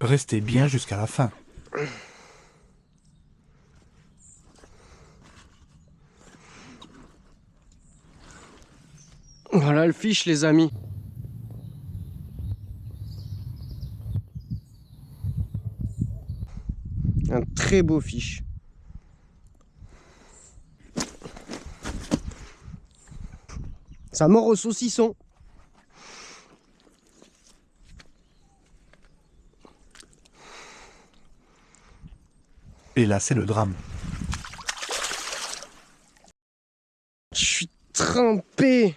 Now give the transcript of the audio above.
Restez bien jusqu'à la fin. Voilà le fiche, les amis. Un très beau fiche. Ça mord au saucisson. Et là, c'est le drame. Je suis trempé.